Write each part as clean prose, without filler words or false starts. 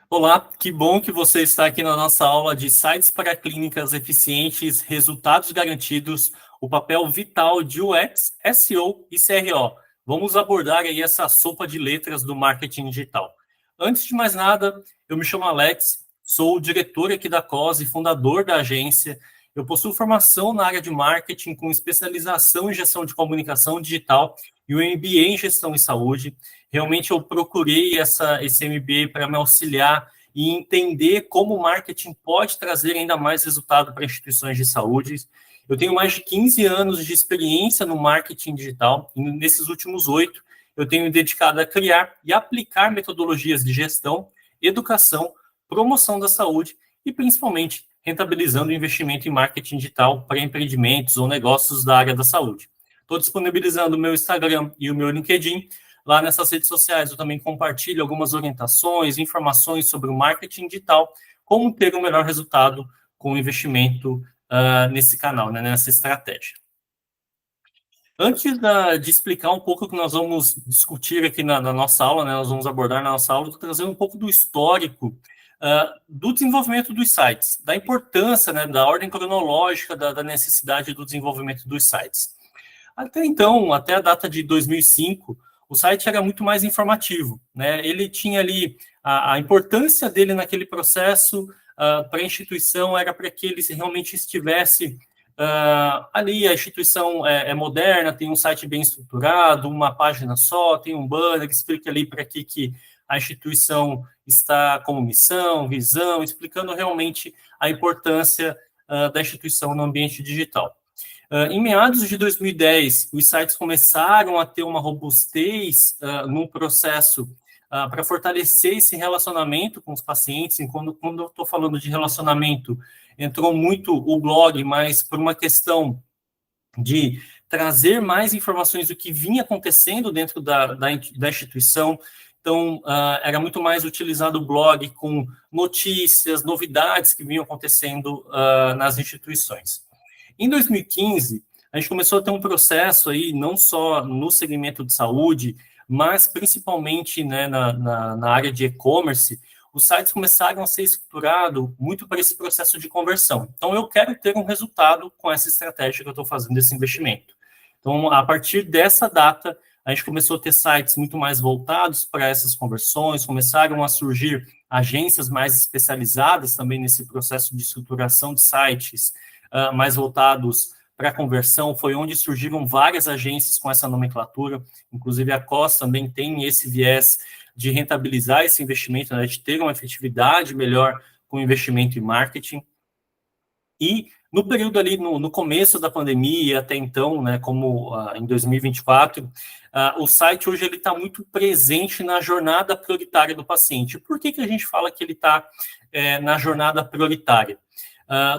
Olá, que bom que você está aqui na nossa aula de sites para clínicas eficientes, resultados garantidos, o papel vital de UX, SEO e CRO. Vamos abordar aí essa sopa de letras do marketing digital. Antes de mais nada, eu me chamo Alex, sou o diretor aqui da COS e fundador da agência. Eu possuo formação na área de marketing com especialização em gestão de comunicação digital e o MBA em gestão em saúde. Realmente eu procurei esse MBA para me auxiliar e entender como o marketing pode trazer ainda mais resultado para instituições de saúde. Eu tenho mais de 15 anos de experiência no marketing digital e nesses últimos 8 eu tenho me dedicado a criar e aplicar metodologias de gestão, educação, promoção da saúde e principalmente rentabilizando o investimento em marketing digital para empreendimentos ou negócios da área da saúde. Estou disponibilizando o meu Instagram e o meu LinkedIn. Lá nessas redes sociais eu também compartilho algumas orientações, informações sobre o marketing digital, como ter um melhor resultado com o investimento nesse canal, né, nessa estratégia. Antes de explicar um pouco o que nós vamos discutir aqui na nossa aula, né, nós vamos abordar na nossa aula, vou trazer um pouco do histórico do desenvolvimento dos sites, da importância, né, da ordem cronológica da necessidade do desenvolvimento dos sites. Até então, até a data de 2005, o site era muito mais informativo, né? Ele tinha ali a importância dele naquele processo para a instituição era para que ele realmente estivesse ali. A instituição é moderna, tem um site bem estruturado, uma página só, tem um banner que explica ali para que a instituição está como missão, visão, explicando realmente a importância da instituição no ambiente digital. Em meados de 2010, os sites começaram a ter uma robustez no processo para fortalecer esse relacionamento com os pacientes. E quando eu estou falando de relacionamento, entrou muito o blog, mas por uma questão de trazer mais informações do que vinha acontecendo dentro da instituição. Então, era muito mais utilizado o blog com notícias, novidades que vinham acontecendo nas instituições. Em 2015, a gente começou a ter um processo aí, não só no segmento de saúde, mas principalmente, né, na área de e-commerce. Os sites começaram a ser estruturados muito para esse processo de conversão. Então, eu quero ter um resultado com essa estratégia que eu estou fazendo, esse investimento. Então, a partir dessa data, a gente começou a ter sites muito mais voltados para essas conversões, começaram a surgir agências mais especializadas também nesse processo de estruturação de sites, mais voltados para a conversão. Foi onde surgiram várias agências com essa nomenclatura, inclusive a COS também tem esse viés de rentabilizar esse investimento, né, de ter uma efetividade melhor com o investimento em marketing. E no período ali, no começo da pandemia, até então, né, como em 2024, o site hoje ele está muito presente na jornada prioritária do paciente. Por que a gente fala que ele está na jornada prioritária?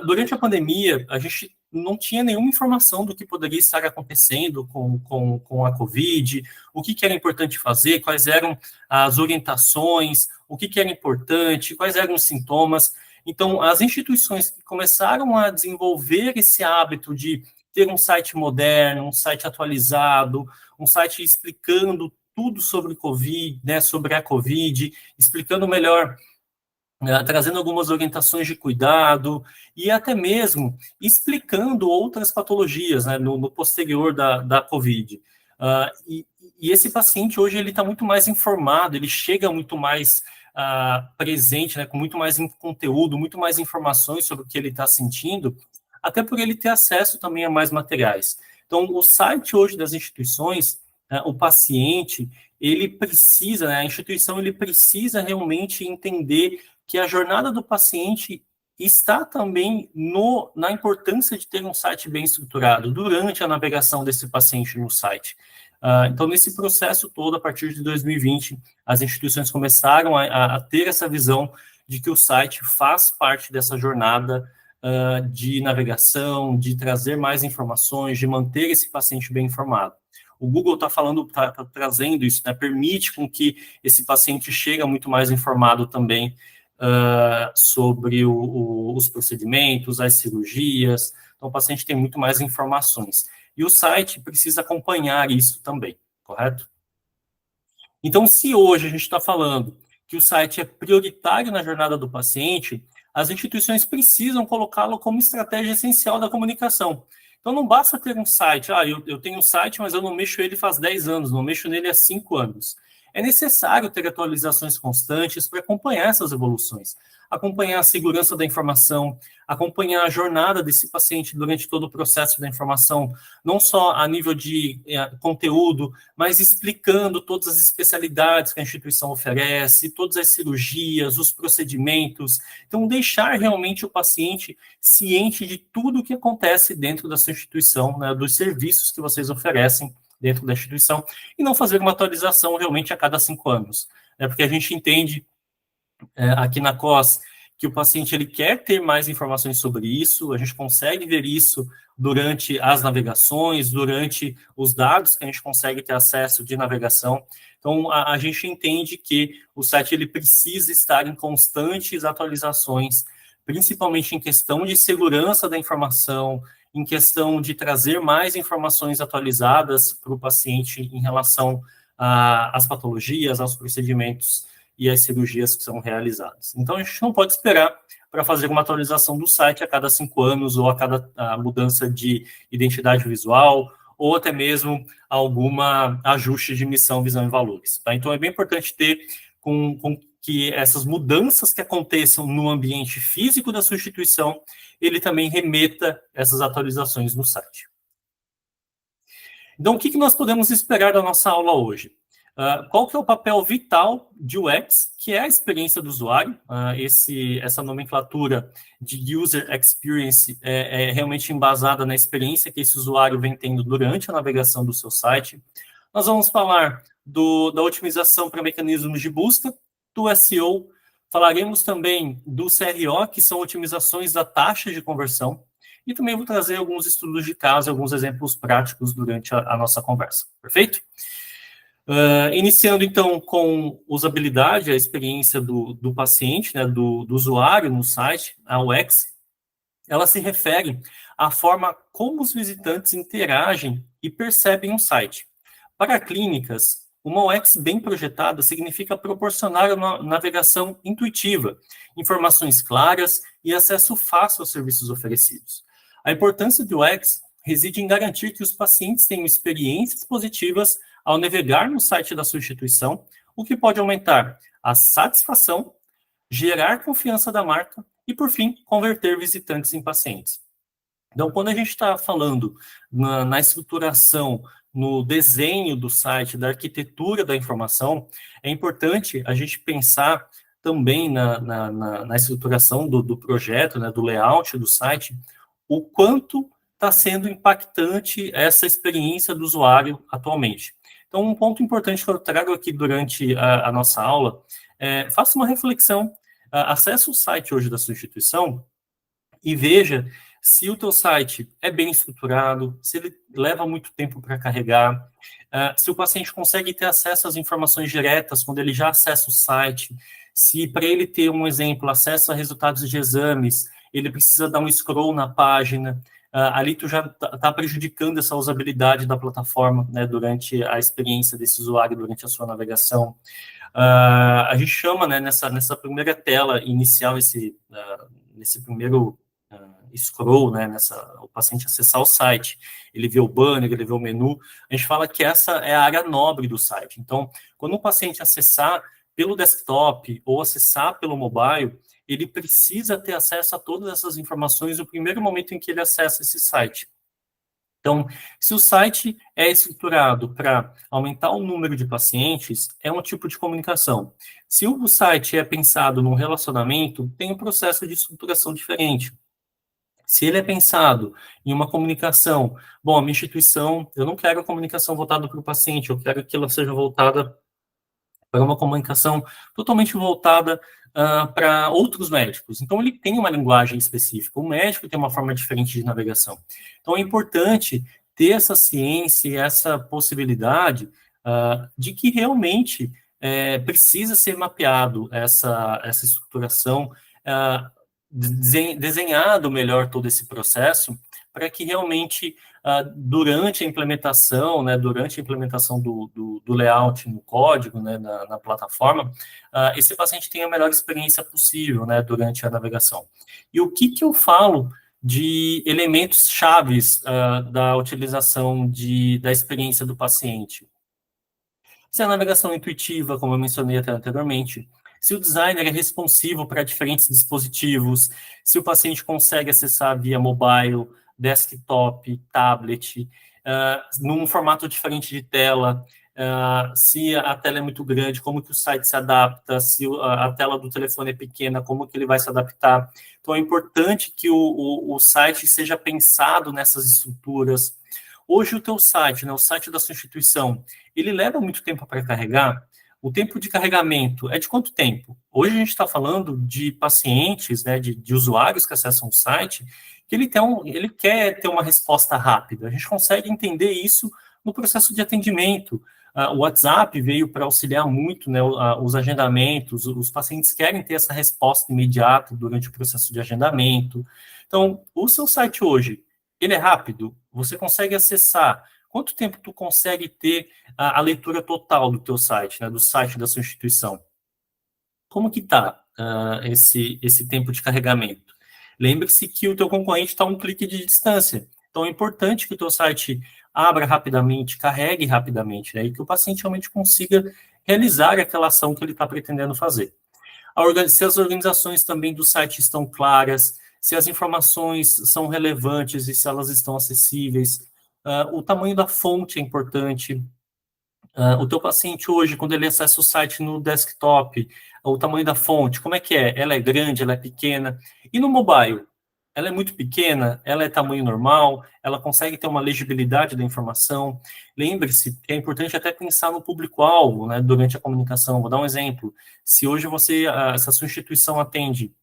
Durante a pandemia, a gente não tinha nenhuma informação do que poderia estar acontecendo com a Covid, o que era importante fazer, quais eram as orientações, o que era importante, quais eram os sintomas. Então, as instituições que começaram a desenvolver esse hábito de ter um site moderno, um site atualizado, um site explicando tudo sobre Covid, né, sobre a Covid, explicando melhor, trazendo algumas orientações de cuidado e até mesmo explicando outras patologias, né, no posterior da Covid. E esse paciente hoje ele está muito mais informado, ele chega muito mais presente, né, com muito mais conteúdo, muito mais informações sobre o que ele está sentindo, até por ele ter acesso também a mais materiais. Então, o site hoje das instituições, o paciente, ele precisa, né, a instituição, ele precisa realmente entender que a jornada do paciente está também na importância de ter um site bem estruturado durante a navegação desse paciente no site. Então, nesse processo todo, a partir de 2020, as instituições começaram a ter essa visão de que o site faz parte dessa jornada de navegação, de trazer mais informações, de manter esse paciente bem informado. O Google está trazendo isso, né, permite com que esse paciente chegue muito mais informado também sobre os procedimentos, as cirurgias. Então, o paciente tem muito mais informações. E o site precisa acompanhar isso também, correto? Então, se hoje a gente está falando que o site é prioritário na jornada do paciente, as instituições precisam colocá-lo como estratégia essencial da comunicação. Então, não basta ter um site. Eu tenho um site, mas eu não mexo ele faz 10 anos, não mexo nele há 5 anos. É necessário ter atualizações constantes para acompanhar essas evoluções, acompanhar a segurança da informação, acompanhar a jornada desse paciente durante todo o processo da informação, não só a nível de conteúdo, mas explicando todas as especialidades que a instituição oferece, todas as cirurgias, os procedimentos. Então, deixar realmente o paciente ciente de tudo o que acontece dentro da sua instituição, né, dos serviços que vocês oferecem dentro da instituição, e não fazer uma atualização realmente a cada 5 anos. Porque a gente entende aqui na COS que o paciente ele quer ter mais informações sobre isso, a gente consegue ver isso durante as navegações, durante os dados que a gente consegue ter acesso de navegação. Então, a gente entende que o site ele precisa estar em constantes atualizações, principalmente em questão de segurança da informação, em questão de trazer mais informações atualizadas para o paciente em relação às patologias, aos procedimentos e as cirurgias que são realizadas. Então, a gente não pode esperar para fazer uma atualização do site a cada 5 anos, ou a cada mudança de identidade visual, ou até mesmo alguma ajuste de missão, visão e valores. Tá? Então, é bem importante ter com que essas mudanças que aconteçam no ambiente físico da sua instituição, ele também remeta essas atualizações no site. Então, o que nós podemos esperar da nossa aula hoje? Qual que é o papel vital de UX, que é a experiência do usuário? Essa nomenclatura de User Experience é realmente embasada na experiência que esse usuário vem tendo durante a navegação do seu site. Nós vamos falar da otimização para mecanismos de busca, do SEO, falaremos também do CRO, que são otimizações da taxa de conversão, e também vou trazer alguns estudos de caso, alguns exemplos práticos durante a nossa conversa, perfeito? Iniciando, então, com usabilidade, a experiência do paciente, né, do usuário no site, a UX, ela se refere à forma como os visitantes interagem e percebem um site. Para clínicas, uma UX bem projetada significa proporcionar uma navegação intuitiva, informações claras e acesso fácil aos serviços oferecidos. A importância do UX reside em garantir que os pacientes tenham experiências positivas ao navegar no site da sua instituição, o que pode aumentar a satisfação, gerar confiança da marca e, por fim, converter visitantes em pacientes. Então, quando a gente está falando na estruturação, no desenho do site, da arquitetura da informação, é importante a gente pensar também na estruturação do projeto, né, do layout do site, o quanto está sendo impactante essa experiência do usuário atualmente. Então, um ponto importante que eu trago aqui durante a nossa aula faça uma reflexão, acesse o site hoje da sua instituição e veja se o teu site é bem estruturado, se ele leva muito tempo para carregar, se o paciente consegue ter acesso às informações diretas quando ele já acessa o site, se para ele ter, um exemplo, acesso a resultados de exames, ele precisa dar um scroll na página, ali tu já está prejudicando essa usabilidade da plataforma, né, durante a experiência desse usuário, durante a sua navegação. A gente chama, né, nessa primeira tela inicial, nesse primeiro scroll, né, o paciente acessar o site, ele vê o banner, ele vê o menu, a gente fala que essa é a área nobre do site. Então, quando o paciente acessar pelo desktop ou acessar pelo mobile, ele precisa ter acesso a todas essas informações no primeiro momento em que ele acessa esse site. Então, se o site é estruturado para aumentar o número de pacientes, é um tipo de comunicação. Se o site é pensado num relacionamento, tem um processo de estruturação diferente. Se ele é pensado em uma comunicação, bom, a minha instituição, eu não quero a comunicação voltada para o paciente, eu quero que ela seja voltada para uma comunicação totalmente voltada para outros médicos. Então, ele tem uma linguagem específica. O médico tem uma forma diferente de navegação. Então, é importante ter essa ciência e essa possibilidade de que realmente precisa ser mapeado essa estruturação, desenhado melhor todo esse processo, para que realmente, durante a implementação, né, durante a implementação do layout no código, né, na plataforma, esse paciente tenha a melhor experiência possível, né, durante a navegação. E o que eu falo de elementos chaves da utilização da experiência do paciente? Se a navegação é intuitiva, como eu mencionei até anteriormente, se o designer é responsivo para diferentes dispositivos, se o paciente consegue acessar via mobile, desktop, tablet, num formato diferente de tela, se a tela é muito grande, como que o site se adapta, se a tela do telefone é pequena, como que ele vai se adaptar. Então, é importante que o site seja pensado nessas estruturas. Hoje, o teu site, né, o site da sua instituição, ele leva muito tempo para carregar. O tempo de carregamento é de quanto tempo? Hoje a gente está falando de pacientes, né, de usuários que acessam o site, que ele quer ter uma resposta rápida. A gente consegue entender isso no processo de atendimento. O WhatsApp veio para auxiliar muito, né, os agendamentos, os pacientes querem ter essa resposta imediata durante o processo de agendamento. Então, o seu site hoje, ele é rápido? Você consegue acessar? Quanto tempo tu consegue ter a leitura total do teu site, né, do site da sua instituição? Como que está esse tempo de carregamento? Lembre-se que o teu concorrente está a um clique de distância. Então, é importante que o teu site abra rapidamente, carregue rapidamente, né, e que o paciente realmente consiga realizar aquela ação que ele está pretendendo fazer. Se as organizações também do site estão claras, se as informações são relevantes e se elas estão acessíveis, o tamanho da fonte é importante. O teu paciente hoje, quando ele acessa o site no desktop, o tamanho da fonte, como é que é? Ela é grande, ela é pequena? E no mobile? Ela é muito pequena, ela é tamanho normal, ela consegue ter uma legibilidade da informação. Lembre-se que é importante até pensar no público-alvo, né, durante a comunicação. Vou dar um exemplo. Se hoje se a sua instituição atende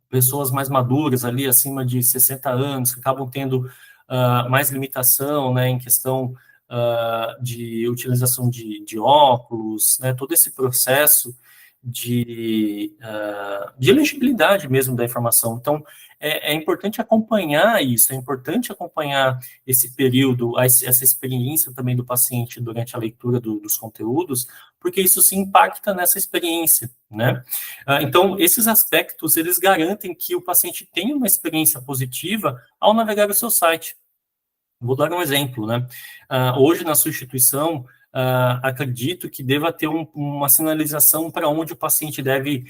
pessoas mais maduras ali, acima de 60 anos, que acabam tendo mais limitação, né, em questão de utilização de óculos, né, todo esse processo de elegibilidade mesmo da informação. Então, é importante acompanhar isso, é importante acompanhar esse período, essa experiência também do paciente durante a leitura dos conteúdos, porque isso se impacta nessa experiência, né? Então, esses aspectos, eles garantem que o paciente tenha uma experiência positiva ao navegar o seu site. Vou dar um exemplo, né? Hoje, na sua instituição, acredito que deva ter uma sinalização para onde o paciente deve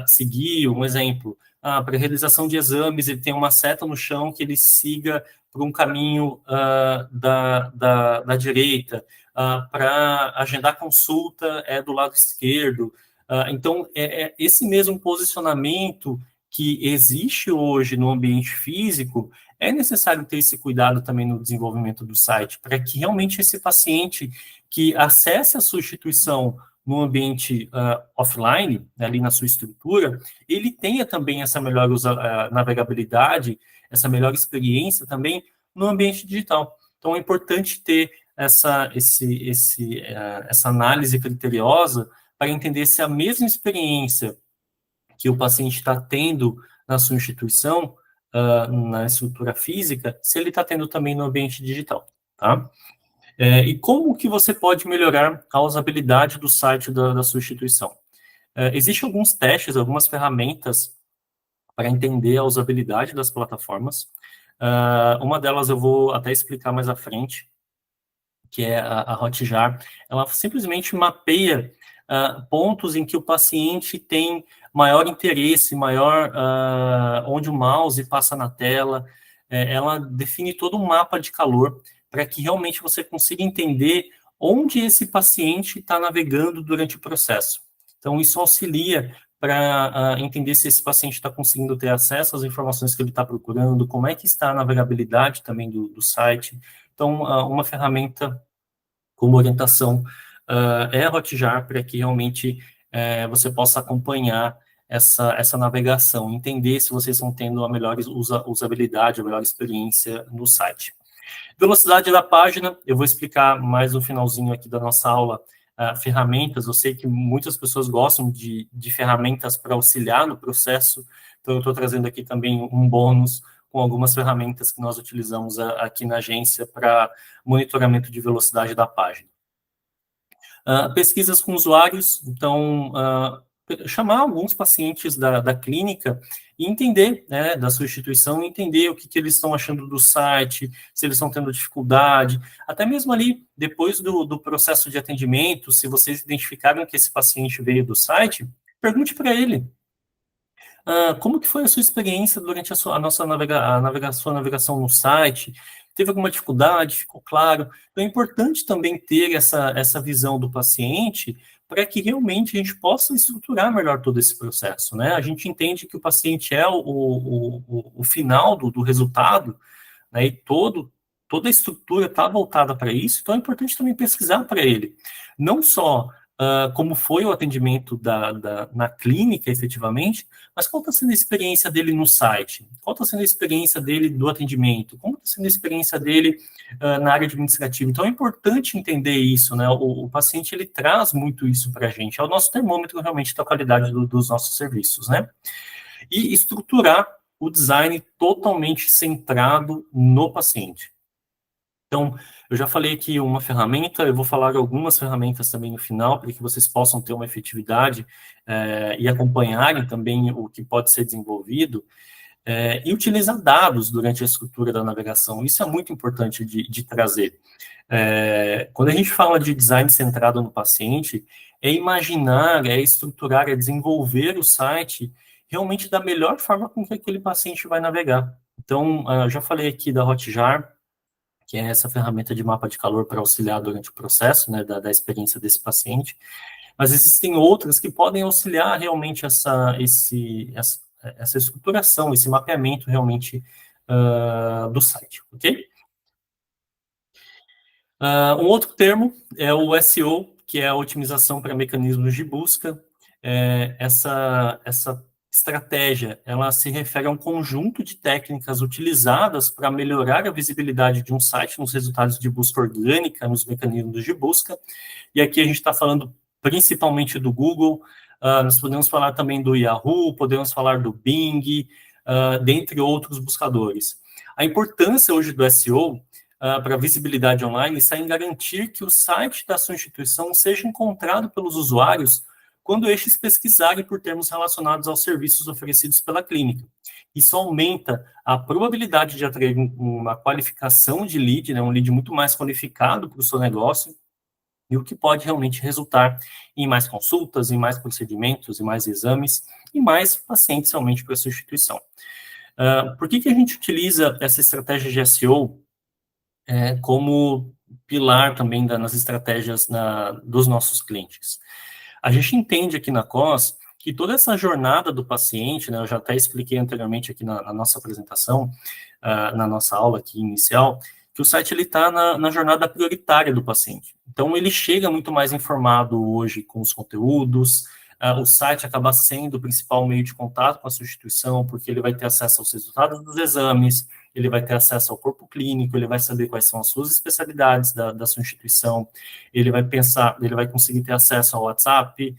seguir. Um exemplo, para a realização de exames, ele tem uma seta no chão que ele siga por um caminho da direita. Para agendar consulta, é do lado esquerdo. Então, esse mesmo posicionamento que existe hoje no ambiente físico, é necessário ter esse cuidado também no desenvolvimento do site, para que realmente esse paciente que acesse a sua instituição no ambiente offline, né, ali na sua estrutura, ele tenha também essa melhor navegabilidade, essa melhor experiência também no ambiente digital. Então, é importante ter essa análise criteriosa para entender se a mesma experiência que o paciente está tendo na sua instituição, na estrutura física, se ele está tendo também no ambiente digital, tá? E como que você pode melhorar a usabilidade do site da sua instituição? Existem alguns testes, algumas ferramentas para entender a usabilidade das plataformas. Uma delas eu vou até explicar mais à frente, que é a Hotjar. Ela simplesmente mapeia pontos em que o paciente tem maior interesse, onde o mouse passa na tela. Ela define todo um mapa de calor para que realmente você consiga entender onde esse paciente está navegando durante o processo. Então, isso auxilia para entender se esse paciente está conseguindo ter acesso às informações que ele está procurando, como é que está a navegabilidade também do site. Então, uma ferramenta como orientação é a Hotjar, para que realmente você possa acompanhar essa navegação, entender se vocês estão tendo a melhor usabilidade, a melhor experiência no site. Velocidade da página, eu vou explicar mais no finalzinho aqui da nossa aula, ferramentas. Eu sei que muitas pessoas gostam de ferramentas para auxiliar no processo, então eu estou trazendo aqui também um bônus com algumas ferramentas que nós utilizamos aqui na agência para monitoramento de velocidade da página. Pesquisas com usuários, então, chamar alguns pacientes da clínica e entender, né, da sua instituição, entender o que eles estão achando do site, se eles estão tendo dificuldade, até mesmo ali, depois do processo de atendimento, se vocês identificaram que esse paciente veio do site, pergunte para ele, como que foi a sua experiência durante sua navegação no site? Teve alguma dificuldade? Ficou claro? Então, é importante também ter essa visão do paciente para que realmente a gente possa estruturar melhor todo esse processo, né? A gente entende que o paciente é o final do resultado, né? E toda a estrutura está voltada para isso, então é importante também pesquisar para ele. Não só como foi o atendimento na clínica, efetivamente, mas qual está sendo a experiência dele no site? Qual está sendo a experiência dele do atendimento? Como está sendo a experiência dele na área administrativa? Então, é importante entender isso, né? O paciente, ele traz muito isso para a gente. É o nosso termômetro, realmente, da qualidade dos nossos serviços, né? E estruturar o design totalmente centrado no paciente. Então, eu já falei aqui uma ferramenta, eu vou falar algumas ferramentas também no final, para que vocês possam ter uma efetividade e acompanharem também o que pode ser desenvolvido, e utilizar dados durante a estrutura da navegação. Isso é muito importante de trazer. Quando a gente fala de design centrado no paciente, é imaginar, é estruturar, é desenvolver o site realmente da melhor forma com que aquele paciente vai navegar. Então, eu já falei aqui da Hotjar, que é essa ferramenta de mapa de calor para auxiliar durante o processo, né, da experiência desse paciente, mas existem outras que podem auxiliar realmente essa estruturação, esse mapeamento realmente do site, ok? Um outro termo é o SEO, que é a otimização para mecanismos de busca. Essa estratégia, ela se refere a um conjunto de técnicas utilizadas para melhorar a visibilidade de um site nos resultados de busca orgânica, nos mecanismos de busca. E aqui a gente está falando principalmente do Google, nós podemos falar também do Yahoo, podemos falar do Bing, dentre outros buscadores. A importância hoje do SEO para visibilidade online está em garantir que o site da sua instituição seja encontrado pelos usuários quando estes pesquisarem por termos relacionados aos serviços oferecidos pela clínica. Isso aumenta a probabilidade de atrair uma qualificação de lead, né, um lead muito mais qualificado para o seu negócio, e o que pode realmente resultar em mais consultas, em mais procedimentos, em mais exames, e mais pacientes realmente para a sua instituição. Por que a gente utiliza essa estratégia de SEO como pilar também nas estratégias dos nossos clientes? A gente entende aqui na COS que toda essa jornada do paciente, né, eu já até expliquei anteriormente aqui na nossa apresentação, na nossa aula aqui inicial, que o site está na jornada prioritária do paciente. Então, ele chega muito mais informado hoje com os conteúdos, o site acaba sendo o principal meio de contato com a sua instituição, porque ele vai ter acesso aos resultados dos exames, ele vai ter acesso ao corpo clínico, ele vai saber quais são as suas especialidades da sua instituição, ele vai conseguir ter acesso ao WhatsApp,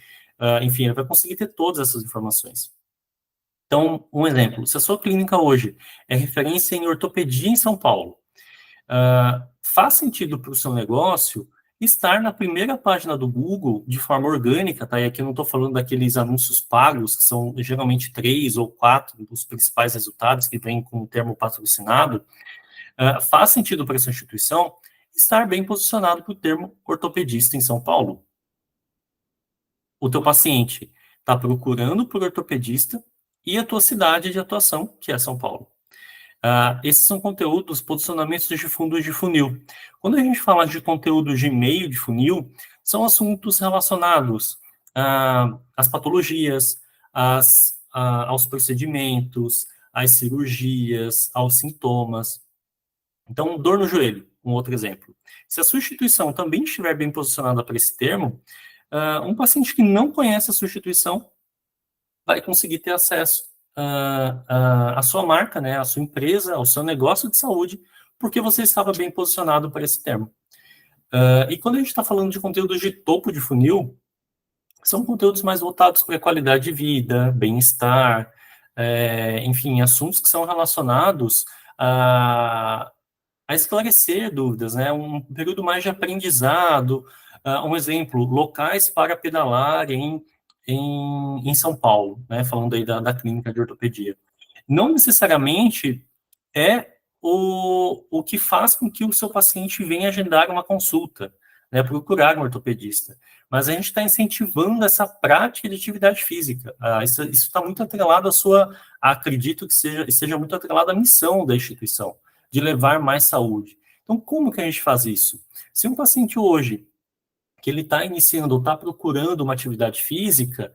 enfim, ele vai conseguir ter todas essas informações. Então, um exemplo, se a sua clínica hoje é referência em ortopedia em São Paulo, faz sentido para o seu negócio estar na primeira página do Google de forma orgânica, tá? E aqui eu não estou falando daqueles anúncios pagos, que são geralmente 3 ou 4 dos principais resultados que vêm com o termo patrocinado. Faz sentido para essa instituição estar bem posicionado para o termo ortopedista em São Paulo. O teu paciente está procurando por ortopedista e a tua cidade de atuação, que é São Paulo. Esses são conteúdos, posicionamentos de fundos de funil. Quando a gente fala de conteúdo de meio de funil, são assuntos relacionados às patologias, aos procedimentos, às cirurgias, aos sintomas. Então, dor no joelho, um outro exemplo. Se a sua instituição também estiver bem posicionada para esse termo, um paciente que não conhece a sua instituição vai conseguir ter acesso a sua marca, né, a sua empresa, ao seu negócio de saúde, porque você estava bem posicionado para esse termo. E quando a gente está falando de conteúdos de topo de funil, são conteúdos mais voltados para a qualidade de vida, bem-estar, enfim, assuntos que são relacionados a esclarecer dúvidas, né? Um período mais de aprendizado. Um exemplo, locais para pedalar em São Paulo, né? Falando aí da clínica de ortopedia. Não necessariamente é o que faz com que o seu paciente venha agendar uma consulta, né, procurar um ortopedista. Mas a gente está incentivando essa prática de atividade física. Isso está muito atrelado à sua, acredito que esteja muito atrelado à missão da instituição, de levar mais saúde. Então, como que a gente faz isso? Se um paciente hoje que ele está iniciando ou está procurando uma atividade física,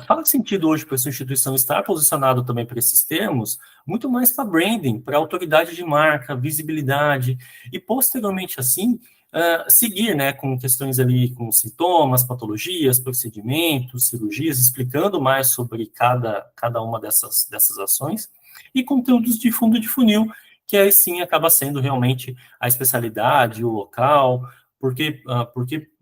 faz sentido hoje para a sua instituição estar posicionado também para esses termos, muito mais para branding, para autoridade de marca, visibilidade, e posteriormente assim, seguir, né, com questões ali, com sintomas, patologias, procedimentos, cirurgias, explicando mais sobre cada uma dessas ações, e conteúdos de fundo de funil, que aí sim acaba sendo realmente a especialidade, o local, por que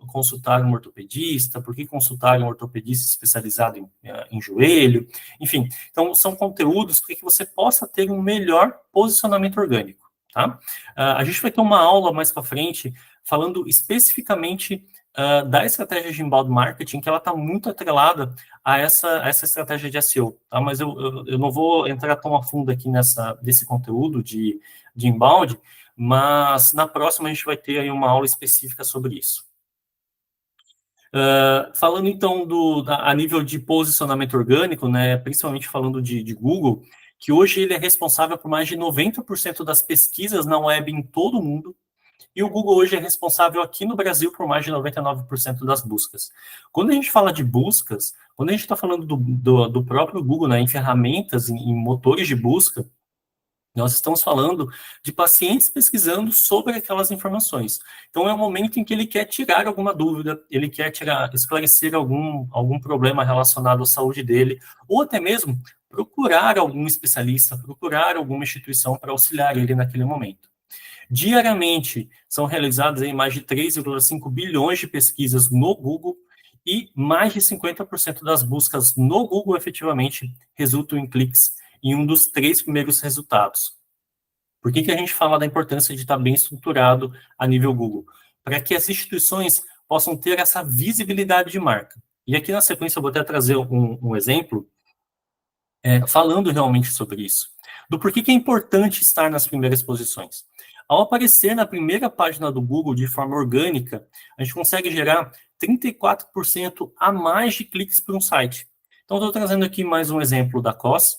consultar um ortopedista, por que consultar um ortopedista especializado em joelho, enfim. Então, são conteúdos para que você possa ter um melhor posicionamento orgânico, tá? A gente vai ter uma aula mais para frente falando especificamente da estratégia de inbound marketing, que ela está muito atrelada a essa estratégia de SEO, tá? Mas eu não vou entrar tão a fundo aqui desse conteúdo de inbound, mas na próxima a gente vai ter aí uma aula específica sobre isso. Falando então a nível de posicionamento orgânico, né, principalmente falando de Google, que hoje ele é responsável por mais de 90% das pesquisas na web em todo o mundo, e o Google hoje é responsável aqui no Brasil por mais de 99% das buscas. Quando a gente fala de buscas, quando a gente está falando do próprio Google, né, em ferramentas, em motores de busca, nós estamos falando de pacientes pesquisando sobre aquelas informações. Então, é o momento em que ele quer tirar alguma dúvida, ele quer esclarecer algum problema relacionado à saúde dele, ou até mesmo procurar algum especialista, procurar alguma instituição para auxiliar ele naquele momento. Diariamente, são realizadas aí mais de 3,5 bilhões de pesquisas no Google e mais de 50% das buscas no Google efetivamente resultam em cliques em um dos 3 primeiros resultados. Por que a gente fala da importância de estar bem estruturado a nível Google? Para que as instituições possam ter essa visibilidade de marca. E aqui na sequência eu vou até trazer um exemplo falando realmente sobre isso. Do porquê que é importante estar nas primeiras posições. Ao aparecer na primeira página do Google de forma orgânica, a gente consegue gerar 34% a mais de cliques para um site. Então, estou trazendo aqui mais um exemplo da COS.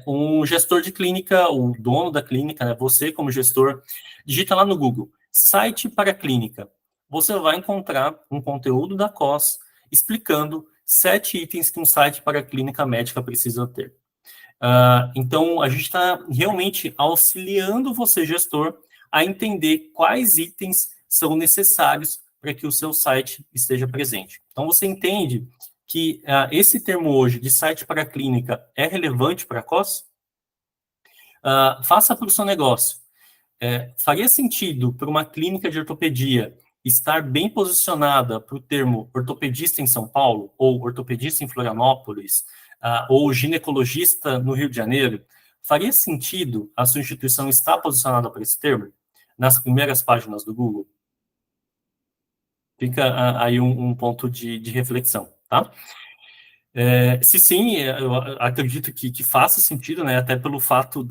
Um gestor de clínica, o dono da clínica, né, você como gestor, digita lá no Google, site para clínica. Você vai encontrar um conteúdo da COS explicando 7 itens que um site para clínica médica precisa ter. Então, a gente está realmente auxiliando você, gestor, a entender quais itens são necessários para que o seu site esteja presente. Então, você entende que esse termo hoje de site para clínica é relevante para a COS? Faça para o seu negócio. Faria sentido para uma clínica de ortopedia estar bem posicionada para o termo ortopedista em São Paulo, ou ortopedista em Florianópolis, ou ginecologista no Rio de Janeiro? Faria sentido a sua instituição estar posicionada para esse termo nas primeiras páginas do Google? Fica aí um ponto de reflexão, tá? Se sim, eu acredito que faça sentido, né, até pelo fato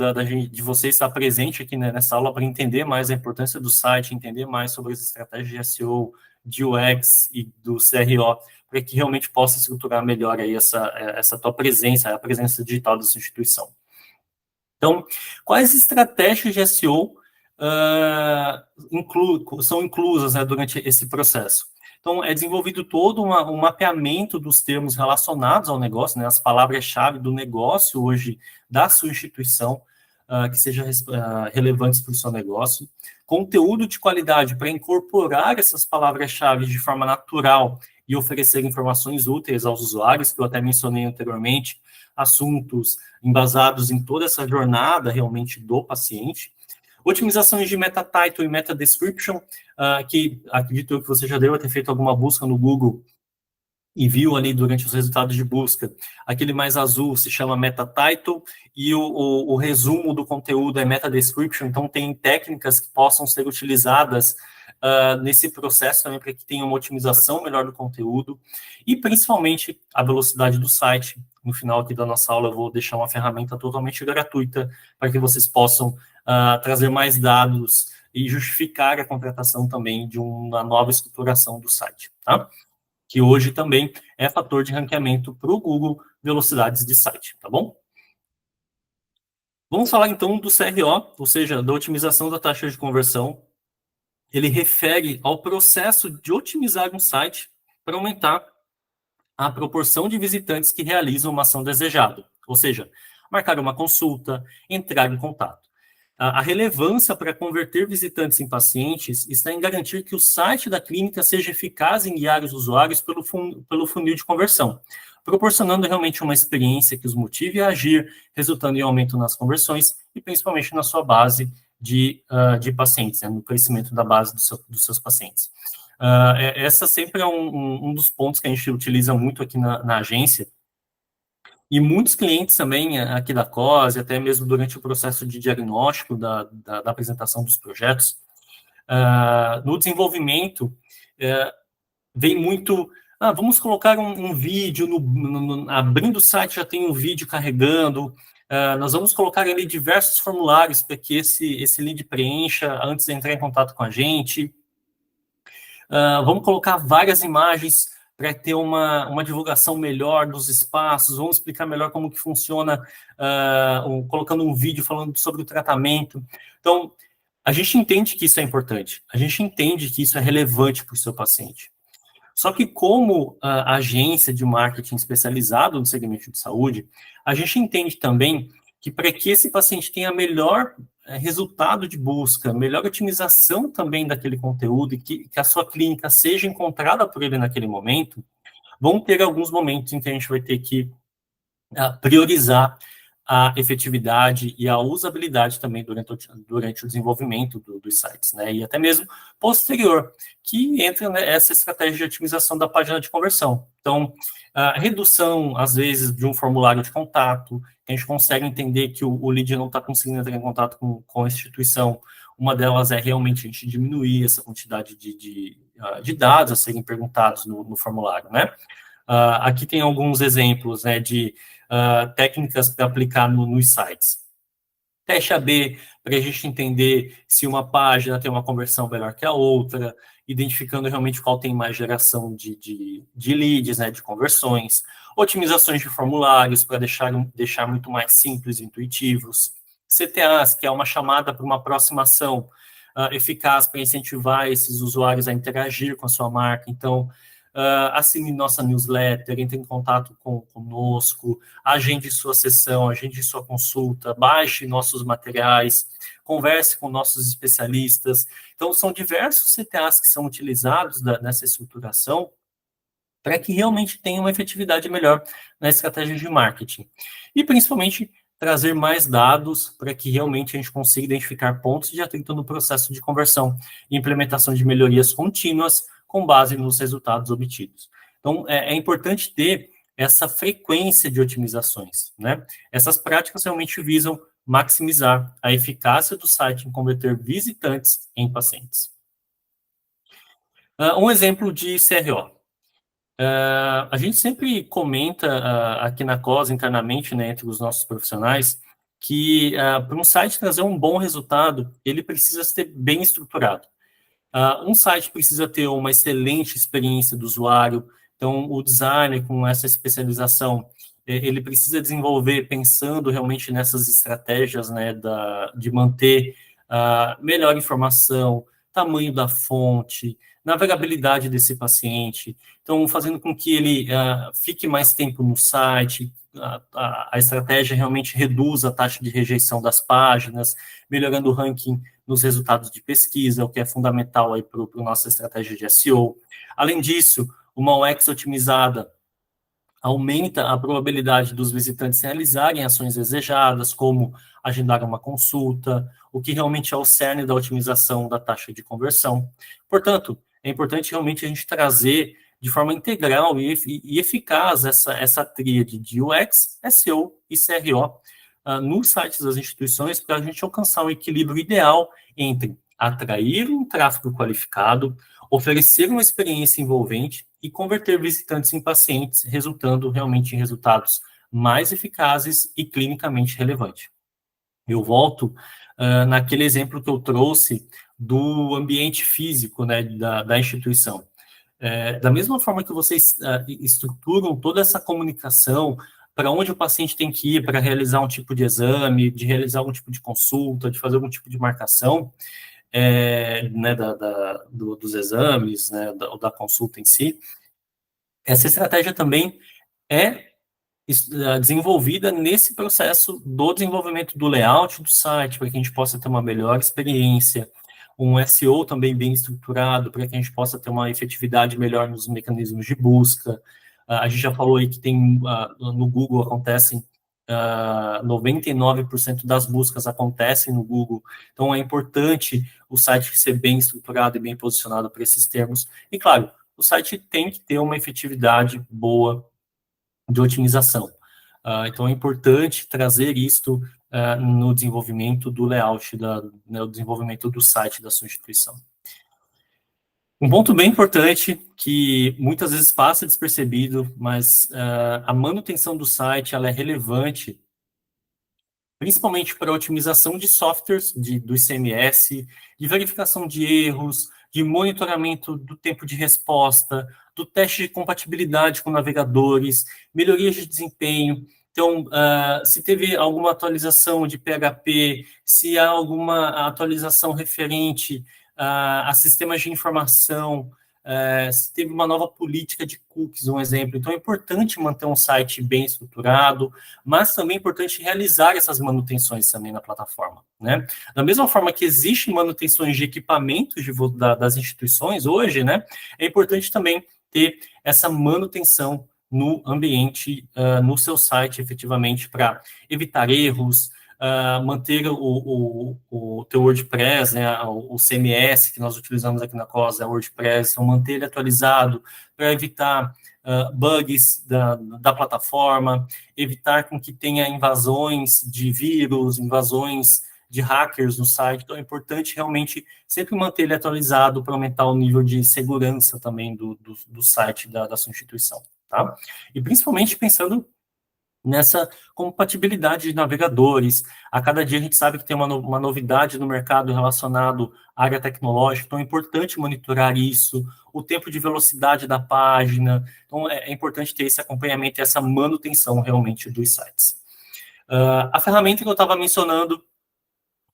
de você estar presente aqui, né, nessa aula para entender mais a importância do site, entender mais sobre as estratégias de SEO, de UX e do CRO, para que realmente possa estruturar melhor aí essa tua presença, a presença digital da sua instituição. Então, quais estratégias de SEO são inclusas, né, durante esse processo? Então, é desenvolvido todo um mapeamento dos termos relacionados ao negócio, né, as palavras-chave do negócio hoje da sua instituição, que sejam relevantes para o seu negócio. Conteúdo de qualidade para incorporar essas palavras-chave de forma natural e oferecer informações úteis aos usuários, que eu até mencionei anteriormente, assuntos embasados em toda essa jornada realmente do paciente. Otimizações de meta title e meta description, que acredito eu que você já deve ter feito alguma busca no Google e viu ali durante os resultados de busca, aquele mais azul se chama meta title e o resumo do conteúdo é meta description, então tem técnicas que possam ser utilizadas nesse processo também para que tenha uma otimização melhor do conteúdo e principalmente a velocidade do site. No final aqui da nossa aula eu vou deixar uma ferramenta totalmente gratuita para que vocês possam trazer mais dados e justificar a contratação também de uma nova estruturação do site, tá? Que hoje também é fator de ranqueamento para o Google velocidades de site, tá bom? Vamos falar então do CRO, ou seja, da otimização da taxa de conversão. Ele refere ao processo de otimizar um site para aumentar a proporção de visitantes que realizam uma ação desejada, ou seja, marcar uma consulta, entrar em contato. A relevância para converter visitantes em pacientes está em garantir que o site da clínica seja eficaz em guiar os usuários pelo funil de conversão, proporcionando realmente uma experiência que os motive a agir, resultando em aumento nas conversões e principalmente na sua base de pacientes, no crescimento da base dos seus pacientes. Essa sempre é um dos pontos que a gente utiliza muito aqui na agência, e muitos clientes também aqui da COSE, até mesmo durante o processo de diagnóstico da apresentação dos projetos, no desenvolvimento, vem muito, vamos colocar um vídeo, abrindo o site já tem um vídeo carregando, nós vamos colocar ali diversos formulários para que esse lead preencha antes de entrar em contato com a gente, vamos colocar várias imagens para ter uma divulgação melhor dos espaços, vamos explicar melhor como que funciona, colocando um vídeo falando sobre o tratamento. Então, a gente entende que isso é importante, a gente entende que isso é relevante para o seu paciente. Só que como agência de marketing especializado no segmento de saúde, a gente entende também que para que esse paciente tenha melhor resultado de busca, melhor otimização também daquele conteúdo e que a sua clínica seja encontrada por ele naquele momento, vão ter alguns momentos em que a gente vai ter que priorizar a efetividade e a usabilidade também durante o desenvolvimento dos sites, né? E até mesmo posterior, que entra nessa estratégia de otimização da página de conversão. Então, a redução, às vezes, de um formulário de contato, que a gente consegue entender que o lead não está conseguindo entrar em contato com a instituição. Uma delas é realmente a gente diminuir essa quantidade de dados a serem perguntados no formulário, né? Aqui tem alguns exemplos, né, de técnicas para aplicar nos sites. Teste AB, para a gente entender se uma página tem uma conversão melhor que a outra, identificando realmente qual tem mais geração de leads, né, de conversões. Otimizações de formulários para deixar muito mais simples e intuitivos. CTAs, que é uma chamada para uma aproximação eficaz para incentivar esses usuários a interagir com a sua marca. Então, assine nossa newsletter, entre em contato conosco, agende sua sessão, agende sua consulta, baixe nossos materiais, converse com nossos especialistas. Então, são diversos CTAs que são utilizados nessa estruturação para que realmente tenha uma efetividade melhor na estratégia de marketing. E, principalmente, trazer mais dados para que realmente a gente consiga identificar pontos de atrito no processo de conversão e implementação de melhorias contínuas com base nos resultados obtidos. Então, é importante ter essa frequência de otimizações, né? Essas práticas realmente visam maximizar a eficácia do site em converter visitantes em pacientes. Um exemplo de CRO. A gente sempre comenta aqui na COS, internamente, né, entre os nossos profissionais, que para um site trazer um bom resultado, ele precisa ser bem estruturado. Um site precisa ter uma excelente experiência do usuário, então o designer com essa especialização, ele precisa desenvolver pensando realmente nessas estratégias, né, de manter melhor informação, tamanho da fonte, navegabilidade desse paciente, então fazendo com que ele fique mais tempo no site, a estratégia realmente reduza a taxa de rejeição das páginas, melhorando o ranking nos resultados de pesquisa, o que é fundamental aí para a nossa estratégia de SEO. Além disso, uma UX otimizada aumenta a probabilidade dos visitantes realizarem ações desejadas, como agendar uma consulta, o que realmente é o cerne da otimização da taxa de conversão. Portanto, é importante realmente a gente trazer de forma integral e eficaz essa tríade de UX, SEO e CRO nos sites das instituições para a gente alcançar um equilíbrio ideal entre atrair um tráfego qualificado, oferecer uma experiência envolvente e converter visitantes em pacientes, resultando realmente em resultados mais eficazes e clinicamente relevantes. Eu volto naquele exemplo que eu trouxe do ambiente físico, né, da instituição. Da mesma forma que vocês estruturam toda essa comunicação, para onde o paciente tem que ir para realizar um tipo de exame, de realizar algum tipo de consulta, de fazer algum tipo de marcação, né, dos exames, né, da consulta em si, essa estratégia também é desenvolvida nesse processo do desenvolvimento do layout do site, para que a gente possa ter uma melhor experiência, um SEO também bem estruturado, para que a gente possa ter uma efetividade melhor nos mecanismos de busca. A gente já falou aí que no Google acontecem 99% das buscas acontecem no Google, então é importante o site ser bem estruturado e bem posicionado para esses termos. E, claro, o site tem que ter uma efetividade boa de otimização. Então, é importante trazer isto no desenvolvimento do layout, no desenvolvimento do site da sua instituição. Um ponto bem importante, que muitas vezes passa despercebido, mas a manutenção do site ela é relevante, principalmente para a otimização de softwares do ICMS, de verificação de erros, de monitoramento do tempo de resposta, do teste de compatibilidade com navegadores, melhorias de desempenho. Então, se teve alguma atualização de PHP, se há alguma atualização referente a sistemas de informação, se teve uma nova política de cookies, um exemplo. Então, é importante manter um site bem estruturado, mas também é importante realizar essas manutenções também na plataforma, né? Da mesma forma que existem manutenções de equipamentos das instituições hoje, né? É importante também ter essa manutenção no ambiente, no seu site, efetivamente, para evitar erros, manter o teu WordPress, né, o CMS que nós utilizamos aqui na COS, é o WordPress, então manter ele atualizado para evitar bugs da plataforma, evitar com que tenha invasões de vírus, invasões de hackers no site. Então, é importante realmente sempre manter ele atualizado para aumentar o nível de segurança também do site da sua instituição, tá? E principalmente pensando nessa compatibilidade de navegadores. A cada dia a gente sabe que tem uma novidade no mercado relacionado à área tecnológica, então é importante monitorar isso, o tempo de velocidade da página, então é importante ter esse acompanhamento e essa manutenção realmente dos sites. A ferramenta que eu estava mencionando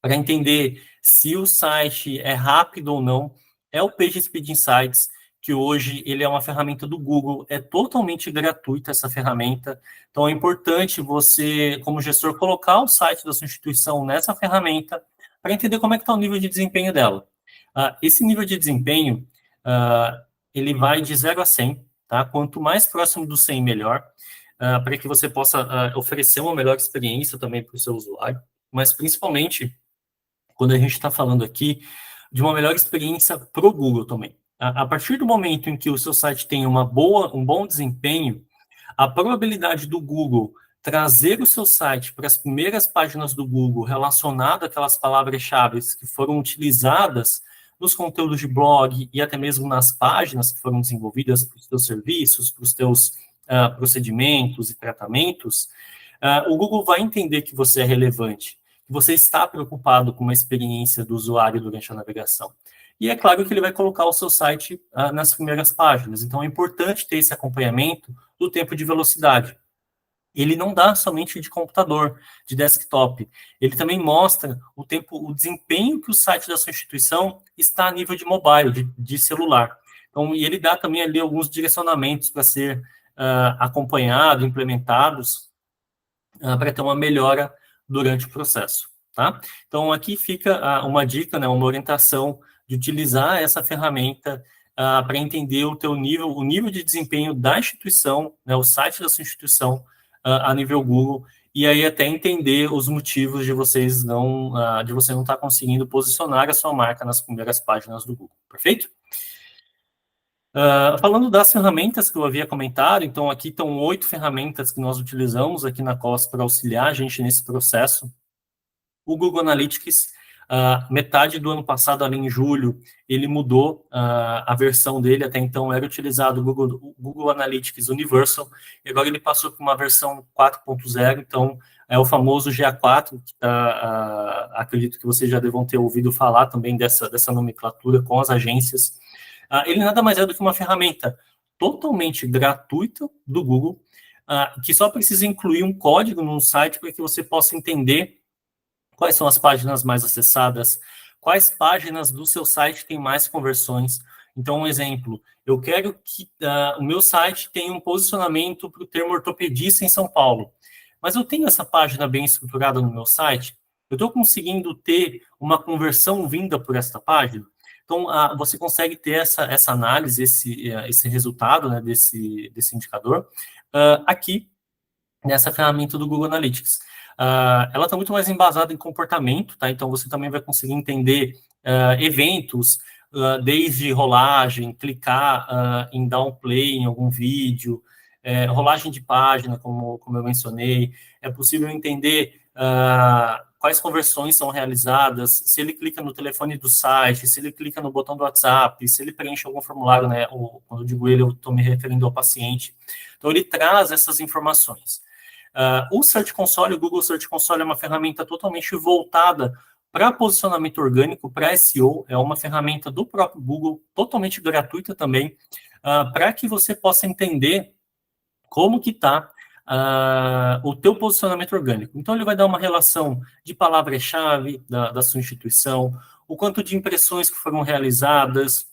para entender se o site é rápido ou não é o PageSpeed Insights, que hoje ele é uma ferramenta do Google, é totalmente gratuita essa ferramenta, então é importante você, como gestor, colocar o site da sua instituição nessa ferramenta para entender como é que está o nível de desempenho dela. Esse nível de desempenho, ele vai de 0 a 100, tá? Quanto mais próximo do 100, melhor, para que você possa oferecer uma melhor experiência também para o seu usuário, mas principalmente quando a gente está falando aqui de uma melhor experiência para o Google também. A partir do momento em que o seu site tem um bom desempenho, a probabilidade do Google trazer o seu site para as primeiras páginas do Google relacionado àquelas palavras-chave que foram utilizadas nos conteúdos de blog e até mesmo nas páginas que foram desenvolvidas para os teus serviços, para os teus procedimentos e tratamentos, o Google vai entender que você é relevante, que você está preocupado com a experiência do usuário durante a navegação. E é claro que ele vai colocar o seu site nas primeiras páginas. Então, é importante ter esse acompanhamento do tempo de velocidade. Ele não dá somente de computador, de desktop. Ele também mostra o desempenho que o site da sua instituição está a nível de mobile, de celular. Então, e ele dá também ali alguns direcionamentos para ser acompanhado, implementados, para ter uma melhora durante o processo, tá? Então, aqui fica uma dica, né, uma orientação de utilizar essa ferramenta para entender o nível de desempenho da instituição, né, o site da sua instituição a nível Google, e aí até entender os motivos de você não estar conseguindo posicionar a sua marca nas primeiras páginas do Google, perfeito? Falando das ferramentas que eu havia comentado, então aqui estão 8 ferramentas que nós utilizamos aqui na COS para auxiliar a gente nesse processo. O Google Analytics, metade do ano passado, ali em julho, ele mudou a versão dele, até então era utilizado o Google Analytics Universal, e agora ele passou para uma versão 4.0, então é o famoso GA4, que acredito que vocês já devam ter ouvido falar também dessa nomenclatura com as agências. Ele nada mais é do que uma ferramenta totalmente gratuita do Google, que só precisa incluir um código no site para que você possa entender quais são as páginas mais acessadas, quais páginas do seu site têm mais conversões. Então, um exemplo, eu quero que o meu site tenha um posicionamento para o termo ortopedista em São Paulo, mas eu tenho essa página bem estruturada no meu site, eu estou conseguindo ter uma conversão vinda por esta página. Então, você consegue ter essa análise, esse resultado, né, desse indicador aqui nessa ferramenta do Google Analytics. Ela está muito mais embasada em comportamento, tá? Então você também vai conseguir entender eventos, desde rolagem, clicar em dar um play em algum vídeo, rolagem de página, como eu mencionei. É possível entender quais conversões são realizadas, se ele clica no telefone do site, se ele clica no botão do WhatsApp, se ele preenche algum formulário, né? Quando eu digo ele, eu estou me referindo ao paciente. Então ele traz essas informações. O Search Console, o Google Search Console é uma ferramenta totalmente voltada para posicionamento orgânico, para SEO, é uma ferramenta do próprio Google, totalmente gratuita também, para que você possa entender como que está o teu posicionamento orgânico. Então, ele vai dar uma relação de palavra-chave da sua instituição, o quanto de impressões que foram realizadas,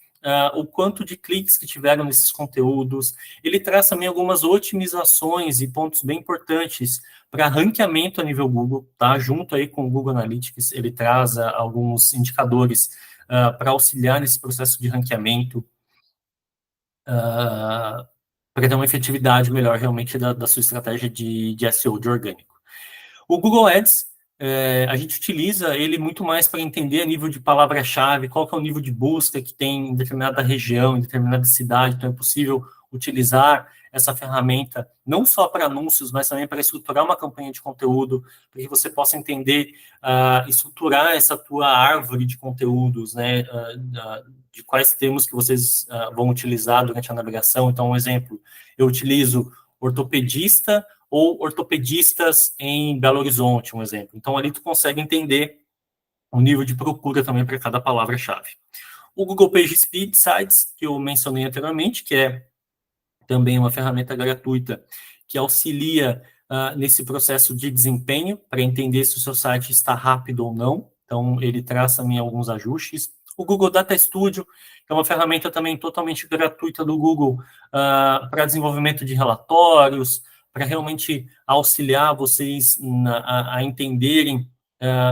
o quanto de cliques que tiveram nesses conteúdos. Ele traz também algumas otimizações e pontos bem importantes para ranqueamento a nível Google, tá? Junto aí com o Google Analytics, ele traz alguns indicadores para auxiliar nesse processo de ranqueamento, para ter uma efetividade melhor realmente da sua estratégia de SEO, de orgânico. O Google Ads, a gente utiliza ele muito mais para entender a nível de palavra-chave, qual que é o nível de busca que tem em determinada região, em determinada cidade, então é possível utilizar essa ferramenta não só para anúncios, mas também para estruturar uma campanha de conteúdo, para que você possa entender, estruturar essa tua árvore de conteúdos, né, de quais termos que vocês vão utilizar durante a navegação. Então, um exemplo, eu utilizo ortopedista ou ortopedistas em Belo Horizonte, um exemplo. Então, ali tu consegue entender o nível de procura também para cada palavra-chave. O Google Page Speed Sites, que eu mencionei anteriormente, que é também uma ferramenta gratuita que auxilia nesse processo de desempenho, para entender se o seu site está rápido ou não. Então, ele traz também alguns ajustes. O Google Data Studio, que é uma ferramenta também totalmente gratuita do Google para desenvolvimento de relatórios, para realmente auxiliar vocês a entenderem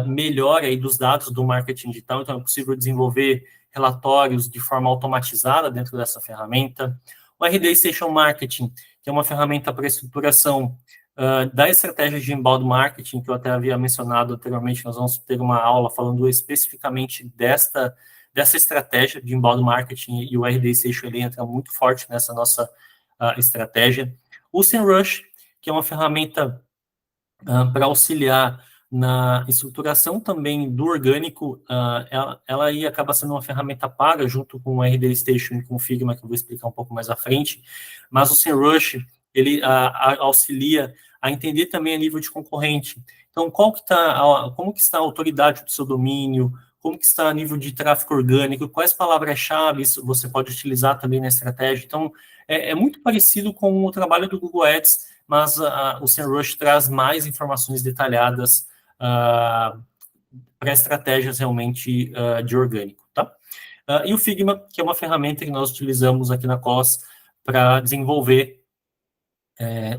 melhor aí dos dados do marketing digital. Então, é possível desenvolver relatórios de forma automatizada dentro dessa ferramenta. O RD Station Marketing, que é uma ferramenta para estruturação da estratégia de inbound marketing, que eu até havia mencionado anteriormente. Nós vamos ter uma aula falando especificamente dessa estratégia de inbound marketing, e o RD Station ele entra muito forte nessa nossa estratégia. O SEMrush, que é uma ferramenta para auxiliar na estruturação também do orgânico, ela aí acaba sendo uma ferramenta paga, junto com o RD Station e com o Figma, que eu vou explicar um pouco mais à frente, mas o SEMrush, ele auxilia a entender também a nível de concorrente. Então, como que está a autoridade do seu domínio, como que está a nível de tráfego orgânico, quais palavras-chave você pode utilizar também na estratégia. Então, é muito parecido com o trabalho do Google Ads, mas o SEMrush traz mais informações detalhadas para estratégias realmente de orgânico, tá? E o Figma, que é uma ferramenta que nós utilizamos aqui na COS para desenvolver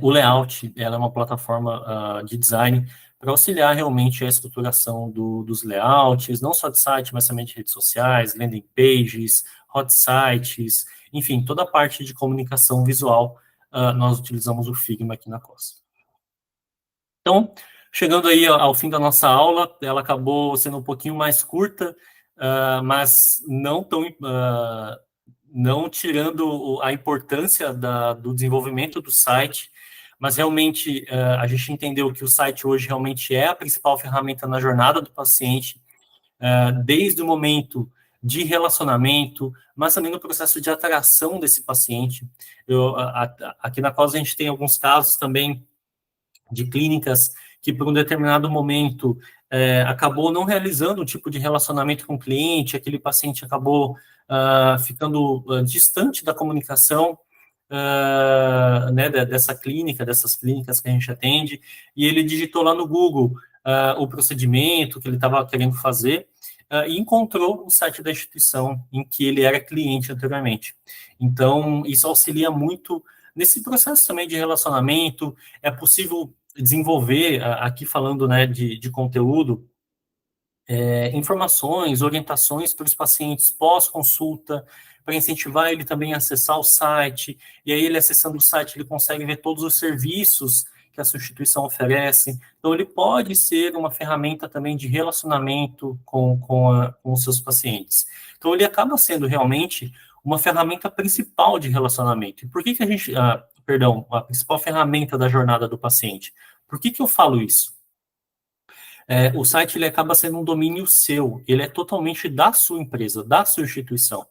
o layout. Ela é uma plataforma de design para auxiliar realmente a estruturação dos layouts, não só de site, mas também de redes sociais, landing pages, hot sites, enfim, toda a parte de comunicação visual, nós utilizamos o Figma aqui na COS. Então, chegando aí ao fim da nossa aula, ela acabou sendo um pouquinho mais curta, mas não tão não tirando a importância do desenvolvimento do site, mas realmente a gente entendeu que o site hoje realmente é a principal ferramenta na jornada do paciente, desde o momento de relacionamento, mas também no processo de atração desse paciente. Aqui na Cos a gente tem alguns casos também de clínicas que, por um determinado momento, acabou não realizando um tipo de relacionamento com o cliente, aquele paciente acabou ficando distante da comunicação, né, dessa clínica, dessas clínicas que a gente atende, e ele digitou lá no Google o procedimento que ele estava querendo fazer, e encontrou o site da instituição em que ele era cliente anteriormente. Então, isso auxilia muito nesse processo também de relacionamento. É possível desenvolver, aqui falando, né, de conteúdo, informações, orientações para os pacientes pós-consulta, para incentivar ele também a acessar o site, e aí ele acessando o site, ele consegue ver todos os serviços que a sua instituição oferece. Então, ele pode ser uma ferramenta também de relacionamento com os seus pacientes. Então, ele acaba sendo realmente uma ferramenta principal de relacionamento. E por que a gente, perdão, a principal ferramenta da jornada do paciente? Por que eu falo isso? O site ele acaba sendo um domínio seu, ele é totalmente da sua empresa, da sua instituição.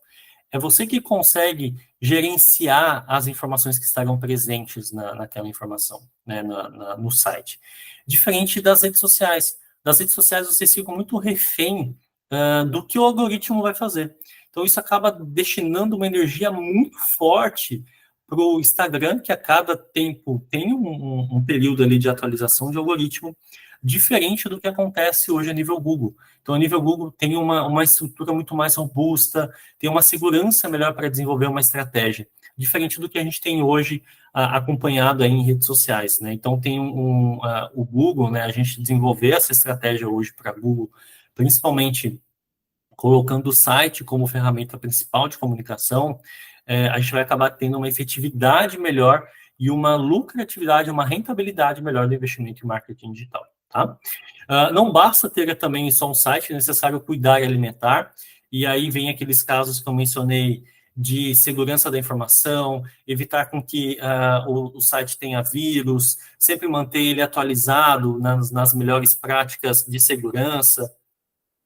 É você que consegue gerenciar as informações que estarão presentes naquela informação, né, no site. Diferente das redes sociais. Das redes sociais, vocês ficam muito refém do que o algoritmo vai fazer. Então, isso acaba destinando uma energia muito forte para o Instagram, que a cada tempo tem um período ali de atualização de algoritmo, diferente do que acontece hoje a nível Google. Então, a nível Google tem uma estrutura muito mais robusta, tem uma segurança melhor para desenvolver uma estratégia, diferente do que a gente tem hoje acompanhado aí em redes sociais, né? Então, tem o Google, né? A gente desenvolver essa estratégia hoje para Google, principalmente colocando o site como ferramenta principal de comunicação, a gente vai acabar tendo uma efetividade melhor e uma lucratividade, uma rentabilidade melhor do investimento em marketing digital. Tá? Não basta ter também só um site, é necessário cuidar e alimentar, e aí vem aqueles casos que eu mencionei de segurança da informação, evitar com que o site tenha vírus, sempre manter ele atualizado nas melhores práticas de segurança,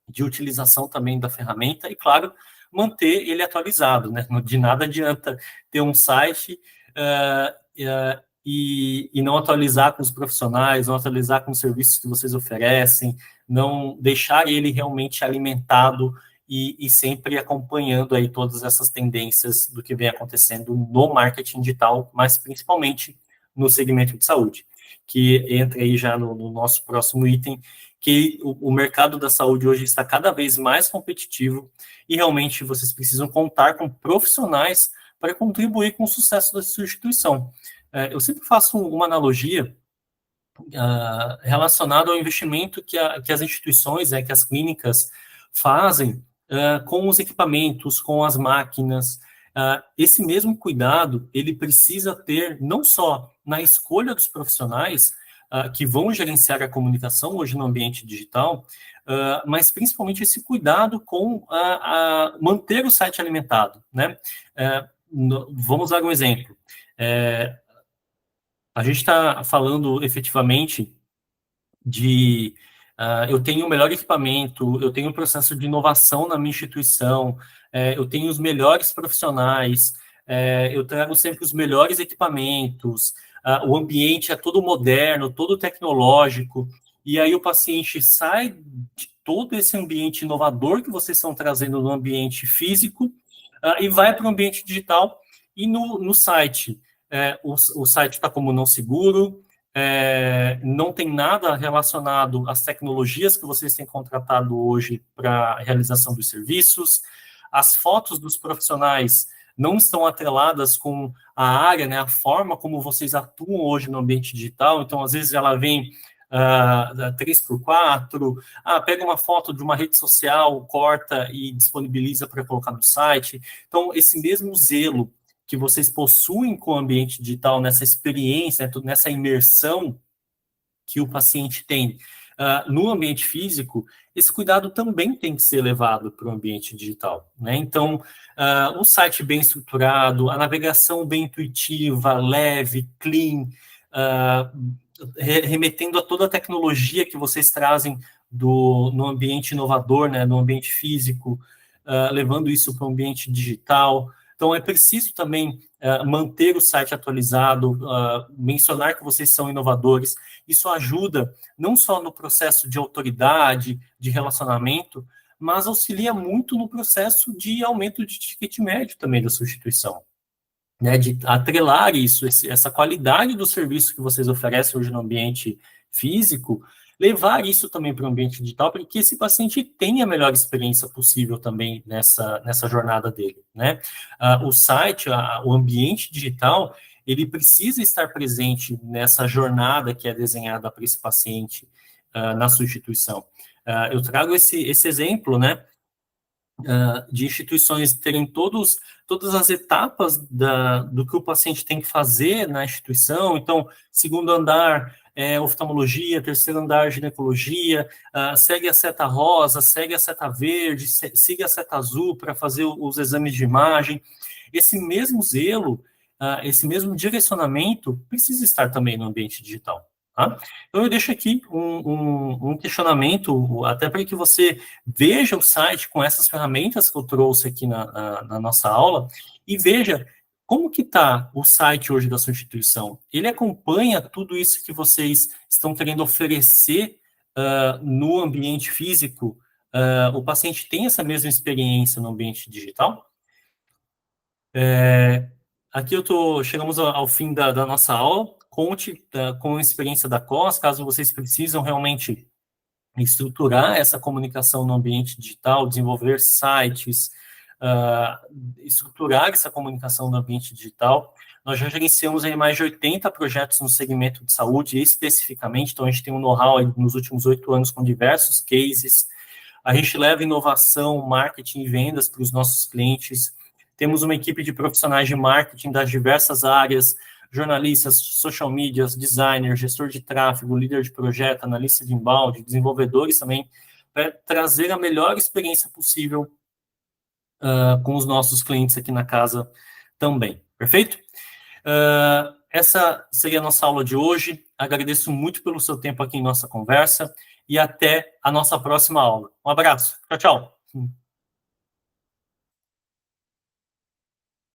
de utilização também da ferramenta, e, claro, manter ele atualizado, né? De nada adianta ter um site e não atualizar com os profissionais, não atualizar com os serviços que vocês oferecem, não deixar ele realmente alimentado e sempre acompanhando aí todas essas tendências do que vem acontecendo no marketing digital, mas principalmente no segmento de saúde, que entra aí já no nosso próximo item, que o mercado da saúde hoje está cada vez mais competitivo e realmente vocês precisam contar com profissionais para contribuir com o sucesso da sua instituição. Eu sempre faço uma analogia relacionada ao investimento que as instituições, que as clínicas fazem com os equipamentos, com as máquinas. Esse mesmo cuidado, ele precisa ter não só na escolha dos profissionais que vão gerenciar a comunicação hoje no ambiente digital, mas principalmente esse cuidado com manter o site alimentado, né? Vamos dar um exemplo. A gente está falando efetivamente de eu tenho o melhor equipamento, eu tenho um processo de inovação na minha instituição, eu tenho os melhores profissionais, eu trago sempre os melhores equipamentos, o ambiente é todo moderno, todo tecnológico, e aí o paciente sai de todo esse ambiente inovador que vocês estão trazendo no ambiente físico e vai para o ambiente digital, e no site, o site está como não seguro, não tem nada relacionado às tecnologias que vocês têm contratado hoje para a realização dos serviços, as fotos dos profissionais não estão atreladas com a área, né, a forma como vocês atuam hoje no ambiente digital, então às vezes ela vem 3x4, pega uma foto de uma rede social, corta e disponibiliza para colocar no site. Então, esse mesmo zelo que vocês possuem com o ambiente digital, nessa experiência, nessa imersão que o paciente tem no ambiente físico, esse cuidado também tem que ser levado para o ambiente digital, né? Então, um site bem estruturado, a navegação bem intuitiva, leve, clean, remetendo a toda a tecnologia que vocês trazem no ambiente inovador, né, no ambiente físico, levando isso para o ambiente digital. Então, é preciso também manter o site atualizado, mencionar que vocês são inovadores. Isso ajuda não só no processo de autoridade, de relacionamento, mas auxilia muito no processo de aumento de ticket médio também da sua instituição, né, de atrelar isso, essa qualidade do serviço que vocês oferecem hoje no ambiente físico, levar isso também para o ambiente digital, para que esse paciente tenha a melhor experiência possível também nessa jornada dele, né? O site, o ambiente digital, ele precisa estar presente nessa jornada que é desenhada para esse paciente na sua instituição. Eu trago esse exemplo, né, de instituições terem todas as etapas do que o paciente tem que fazer na instituição. Então, segundo andar é oftalmologia, terceiro andar ginecologia, segue a seta rosa, segue a seta verde, siga a seta azul para fazer os exames de imagem. Esse mesmo zelo, esse mesmo direcionamento precisa estar também no ambiente digital. Tá? Então, eu deixo aqui um questionamento, até para que você veja o site com essas ferramentas que eu trouxe aqui na nossa aula e veja como que está o site hoje da sua instituição. Ele acompanha tudo isso que vocês estão querendo oferecer no ambiente físico? O paciente tem essa mesma experiência no ambiente digital? Aqui chegamos ao fim da nossa aula. Conte com a experiência da COS, caso vocês precisam realmente estruturar essa comunicação no ambiente digital, desenvolver sites, estruturar essa comunicação no ambiente digital. Nós já gerenciamos aí mais de 80 projetos no segmento de saúde, especificamente, então a gente tem um know-how nos últimos 8 anos com diversos cases. A gente leva inovação, marketing e vendas para os nossos clientes. Temos uma equipe de profissionais de marketing das diversas áreas, jornalistas, social media, designers, gestor de tráfego, líder de projeto, analista de inbound, desenvolvedores também, para trazer a melhor experiência possível com os nossos clientes aqui na casa também. Perfeito? Essa seria a nossa aula de hoje. Agradeço muito pelo seu tempo aqui em nossa conversa e até a nossa próxima aula. Um abraço. Tchau, tchau.